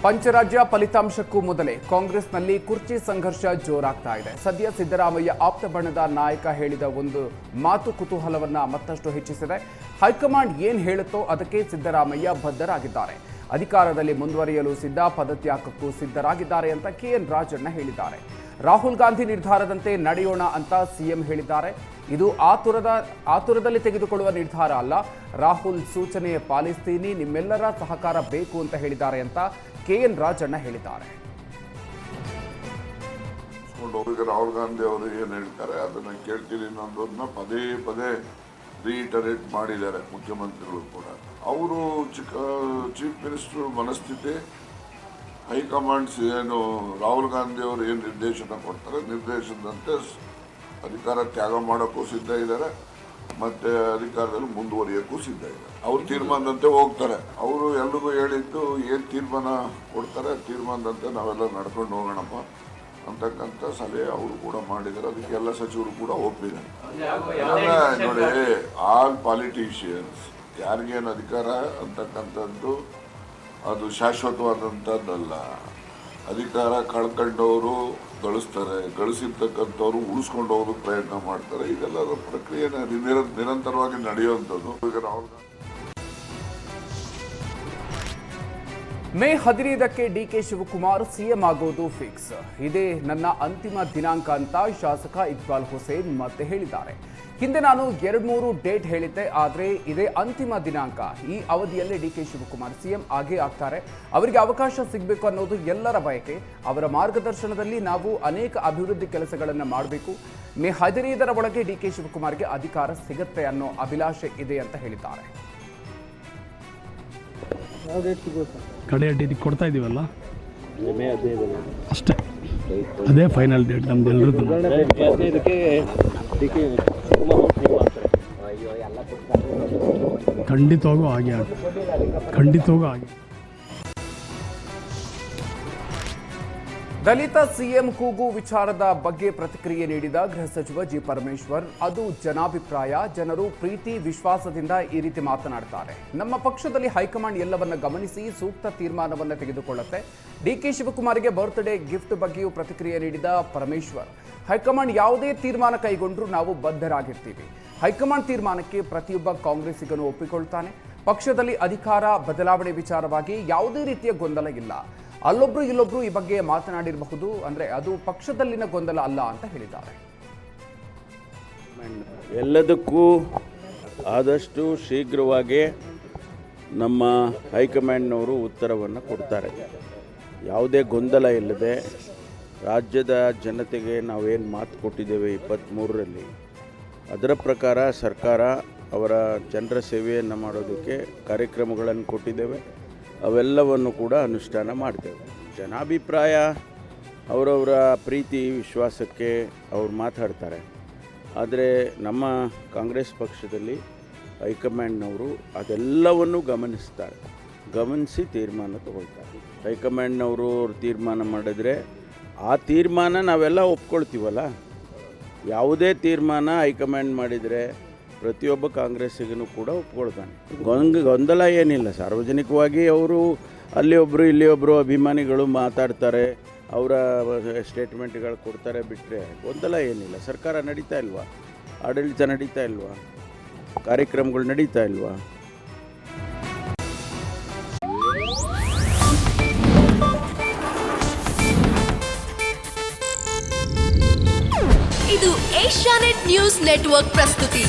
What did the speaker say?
ಪಂಚರಾಜ್ಯ ಫಲಿತಾಂಶಕ್ಕೂ ಮೊದಲೇ ಕಾಂಗ್ರೆಸ್ನಲ್ಲಿ ಕುರ್ಚಿ ಸಂಘರ್ಷ ಜೋರಾಗ್ತಾ ಇದೆ. ಸದ್ಯ ಸಿದ್ದರಾಮಯ್ಯ ಆಪ್ತ ಬಣದ ನಾಯಕ ಹೇಳಿದ ಒಂದು ಮಾತು ಕುತೂಹಲವನ್ನ ಮತ್ತಷ್ಟು ಹೆಚ್ಚಿಸಿದೆ. ಹೈಕಮಾಂಡ್ ಏನ್ ಹೇಳುತ್ತೋ ಅದಕ್ಕೆ ಸಿದ್ದರಾಮಯ್ಯ ಬದ್ಧರಾಗಿದ್ದಾರೆ. ಅಧಿಕಾರದಲ್ಲಿ ಮುಂದುವರಿಯಲು ಸಿದ್ಧ, ಪದತ್ಯಾಗಕ್ಕೂ ಸಿದ್ಧರಾಗಿದ್ದಾರೆ ಅಂತ KN ರಾಜಣ್ಣ ಹೇಳಿದ್ದಾರೆ. ರಾಹುಲ್ ಗಾಂಧಿ ನಿರ್ಧಾರದಂತೆ ನಡೆಯೋಣ ಅಂತ ಸಿಎಂ ಹೇಳಿದ್ದಾರೆ. ಇದು ಆತುರದಲ್ಲಿ ತೆಗೆದುಕೊಳ್ಳುವ ನಿರ್ಧಾರ ಅಲ್ಲ. ರಾಹುಲ್ ಸೂಚನೆ ಪಾಲಿಸ್ತೀನಿ, ನಿಮ್ಮೆಲ್ಲರ ಸಹಕಾರ ಬೇಕು ಅಂತ ಹೇಳಿದ್ದಾರೆ ಅಂತ KN ರಾಜಣ್ಣ ಹೇಳಿದ್ದಾರೆ. ರಾಹುಲ್ ಗಾಂಧಿ ಅವರು ಏನು ಹೇಳ್ತಾರೆ ಅದನ್ನ ಕೇಳ್ತೀನಿ ಅನ್ನೋದನ್ನ ಪದೇ ಪದೇ ರೀಟರೇಟ್ ಮಾಡಿದ್ದಾರೆ ಮುಖ್ಯಮಂತ್ರಿಗಳು ಕೂಡ. ಅವರು ಚೀಫ್ ಮಿನಿಸ್ಟರ್ ಮನಸ್ಥಿತಿ, ಹೈಕಮಾಂಡ್ಸ್ ಏನು ರಾಹುಲ್ ಗಾಂಧಿ ಅವರು ಏನು ನಿರ್ದೇಶನ ಕೊಡ್ತಾರೆ ನಿರ್ದೇಶನದಂತೆ ಅಧಿಕಾರ ತ್ಯಾಗ ಮಾಡೋಕ್ಕೂ ಸಿದ್ಧ ಇದ್ದಾರೆ, ಮತ್ತೆ ಅಧಿಕಾರದಲ್ಲಿ ಮುಂದುವರಿಯೋಕ್ಕೂ ಸಿದ್ಧ ಇದ್ದಾರೆ. ಅವ್ರ ತೀರ್ಮಾನದಂತೆ ಹೋಗ್ತಾರೆ. ಅವರು ಎಲ್ರಿಗೂ ಹೇಳಿದ್ದು ಏನು ತೀರ್ಮಾನ ಕೊಡ್ತಾರೆ ತೀರ್ಮಾನದಂತೆ ನಾವೆಲ್ಲ ನಡ್ಕೊಂಡು ಹೋಗೋಣಪ್ಪ ಅಂತಕ್ಕಂಥ ಸಲಹೆ ಅವರು ಕೂಡ ಮಾಡಿದ್ದಾರೆ. ಅದಕ್ಕೆ ಎಲ್ಲ ಸಚಿವರು ಕೂಡ ಒಪ್ಪಿದ್ದಾರೆ. ನೋಡಿ, ಆಲ್ ಪಾಲಿಟಿಷಿಯನ್ಸ್ ಯಾರಿಗೇನು ಅಧಿಕಾರ ಅಂತಕ್ಕಂಥದ್ದು ಅದು ಶಾಶ್ವತವಾದಂಥದ್ದಲ್ಲ. ಅಧಿಕಾರ ಕಳ್ಕೊಂಡವರು ಗಳಿಸ್ತಾರೆ, ಗಳಿಸಿರ್ತಕ್ಕಂಥವ್ರು ಉಳಿಸ್ಕೊಂಡು ಹೋಗೋದಕ್ಕೆ ಪ್ರಯತ್ನ ಮಾಡ್ತಾರೆ. ಇದೆಲ್ಲ ಪ್ರಕ್ರಿಯೆ ನಿರಂತರವಾಗಿ ನಡೆಯುವಂಥದ್ದು. ಈಗ ರಾಹುಲ್ ಗಾಂಧಿ ಮೇ 15ಕ್ಕೆ DK ಶಿವಕುಮಾರ್ ಸಿಎಂ ಆಗೋದು ಫಿಕ್ಸ್. ಇದೇ ನನ್ನ ಅಂತಿಮ ದಿನಾಂಕ ಅಂತ ಶಾಸಕ ಇಕ್ಬಾಲ್ ಹುಸೇನ್ ಮತ್ತೆ ಹೇಳಿದ್ದಾರೆ. ಹಿಂದೆ ನಾನು 2-3 ಡೇಟ್ ಹೇಳಿದ್ದೆ, ಆದರೆ ಇದೇ ಅಂತಿಮ ದಿನಾಂಕ. ಈ ಅವಧಿಯಲ್ಲೇ DK ಶಿವಕುಮಾರ್ ಸಿಎಂ ಆಗೇ ಆಗ್ತಾರೆ. ಅವರಿಗೆ ಅವಕಾಶ ಸಿಗಬೇಕು ಅನ್ನೋದು ಎಲ್ಲರ ಬಯಕೆ. ಅವರ ಮಾರ್ಗದರ್ಶನದಲ್ಲಿ ನಾವು ಅನೇಕ ಅಭಿವೃದ್ಧಿ ಕೆಲಸಗಳನ್ನು ಮಾಡಬೇಕು. ಮೇ 15ರ ಒಳಗೆ DK ಶಿವಕುಮಾರ್ಗೆ ಅಧಿಕಾರ ಸಿಗುತ್ತೆ ಅನ್ನೋ ಅಭಿಲಾಷೆ ಇದೆ ಅಂತ ಹೇಳಿದ್ದಾರೆ. ಕಡೆ ಡೇಟ್ ಕೊಡ್ತಾ ಇದೀವಲ್ಲ, ಅಷ್ಟೇ, ಅದೇ ಫೈನಲ್ ಡೇಟ್ ನಮ್ದೆಲ್ಲರದ್ದು. ಖಂಡಿತವಾಗೂ ಹಾಗೆ ಖಂಡಿತವಾಗೂ ಹಾಗೆ. ದಲಿತ ಸಿಎಂ ಕೂಗು ವಿಚಾರದ ಬಗ್ಗೆ ಪ್ರತಿಕ್ರಿಯೆ ನೀಡಿದ ಗೃಹ ಸಚಿವ ಜಿ ಪರಮೇಶ್ವರ್, ಅದು ಜನಾಭಿಪ್ರಾಯ. ಜನರು ಪ್ರೀತಿ ವಿಶ್ವಾಸದಿಂದ ಈ ರೀತಿ ಮಾತನಾಡ್ತಾರೆ. ನಮ್ಮ ಪಕ್ಷದಲ್ಲಿ ಹೈಕಮಾಂಡ್ ಎಲ್ಲವನ್ನ ಗಮನಿಸಿ ಸೂಕ್ತ ತೀರ್ಮಾನವನ್ನು ತೆಗೆದುಕೊಳ್ಳುತ್ತೆ. DK ಶಿವಕುಮಾರ್ಗೆ ಬರ್ತ್ಡೇ ಗಿಫ್ಟ್ ಬಗ್ಗೆಯೂ ಪ್ರತಿಕ್ರಿಯೆ ನೀಡಿದ ಪರಮೇಶ್ವರ್, ಹೈಕಮಾಂಡ್ ಯಾವುದೇ ತೀರ್ಮಾನ ಕೈಗೊಂಡ್ರೂ ನಾವು ಬದ್ಧರಾಗಿರ್ತೀವಿ. ಹೈಕಮಾಂಡ್ ತೀರ್ಮಾನಕ್ಕೆ ಪ್ರತಿಯೊಬ್ಬ ಕಾಂಗ್ರೆಸ್ಸಿಗನು ಒಪ್ಪಿಕೊಳ್ತಾನೆ. ಪಕ್ಷದಲ್ಲಿ ಅಧಿಕಾರ ಬದಲಾವಣೆ ವಿಚಾರವಾಗಿ ಯಾವುದೇ ರೀತಿಯ ಗೊಂದಲ ಇಲ್ಲ. ಅಲ್ಲೊಬ್ರು ಇಲ್ಲೊಬ್ರು ಈ ಬಗ್ಗೆ ಮಾತನಾಡಿರಬಹುದು, ಅಂದ್ರೆ ಅದು ಪಕ್ಷದಲ್ಲಿನ ಗೊಂದಲ ಅಲ್ಲ ಅಂತ ಹೇಳಿದ್ದಾರೆ. ಎಲ್ಲದಕ್ಕೂ ಆದಷ್ಟು ಶೀಘ್ರವಾಗಿ ನಮ್ಮ ಹೈಕಮಾಂಡ್ನವರು ಉತ್ತರವನ್ನು ಕೊಡ್ತಾರೆ. ಯಾವುದೇ ಗೊಂದಲ ಇಲ್ಲದೆ ರಾಜ್ಯದ ಜನತೆಗೆ ನಾವೇನು ಮಾತು ಕೊಟ್ಟಿದ್ದೇವೆ 23ರಲ್ಲಿ, ಅದರ ಪ್ರಕಾರ ಸರ್ಕಾರ ಅವರ ಜನರ ಸೇವೆಯನ್ನು ಮಾಡೋದಕ್ಕೆ ಕಾರ್ಯಕ್ರಮಗಳನ್ನು ಕೊಟ್ಟಿದ್ದೇವೆ. ಅವೆಲ್ಲವನ್ನು ಕೂಡ ಅನುಷ್ಠಾನ ಮಾಡ್ತೇವೆ. ಜನಾಭಿಪ್ರಾಯ ಅವರವರ ಪ್ರೀತಿ ವಿಶ್ವಾಸಕ್ಕೆ ಅವ್ರು ಮಾತಾಡ್ತಾರೆ. ಆದರೆ ನಮ್ಮ ಕಾಂಗ್ರೆಸ್ ಪಕ್ಷದಲ್ಲಿ ಹೈಕಮಾಂಡ್ನವರು ಅದೆಲ್ಲವನ್ನು ಗಮನಿಸ್ತಾರೆ, ಗಮನಿಸಿ ತೀರ್ಮಾನ ತಗೊಳ್ತಾರೆ. ಹೈಕಮಾಂಡ್ನವರು ಅವ್ರು ತೀರ್ಮಾನ ಮಾಡಿದ್ರೆ ಆ ತೀರ್ಮಾನ ನಾವೆಲ್ಲ ಒಪ್ಕೊಳ್ತೀವಲ್ಲ. ಯಾವುದೇ ತೀರ್ಮಾನ ಹೈಕಮಾಂಡ್ ಮಾಡಿದರೆ ಪ್ರತಿಯೊಬ್ಬ ಕಾಂಗ್ರೆಸ್ಸಿಗೂ ಕೂಡ ಒಪ್ಕೊಳ್ತಾನೆ. ಗೊಂದಲ ಏನಿಲ್ಲ. ಸಾರ್ವಜನಿಕವಾಗಿ ಅವರು ಅಲ್ಲಿ ಒಬ್ಬರು ಇಲ್ಲಿ ಒಬ್ಬರು ಅಭಿಮಾನಿಗಳು ಮಾತಾಡ್ತಾರೆ, ಅವರ ಸ್ಟೇಟ್ಮೆಂಟ್ಗಳು ಕೊಡ್ತಾರೆ, ಬಿಟ್ಟರೆ ಗೊಂದಲ ಏನಿಲ್ಲ. ಸರ್ಕಾರ ನಡೀತಾ ಇಲ್ವಾ? ಆಡಳಿತ ನಡೀತಾ ಇಲ್ವಾ? ಕಾರ್ಯಕ್ರಮಗಳು ನಡೀತಾ ಇಲ್ವಾ? ಇದು ಏಷ್ಯಾನೆಟ್ ನ್ಯೂಸ್ ನೆಟ್ವರ್ಕ್ ಪ್ರಸ್ತುತಿ.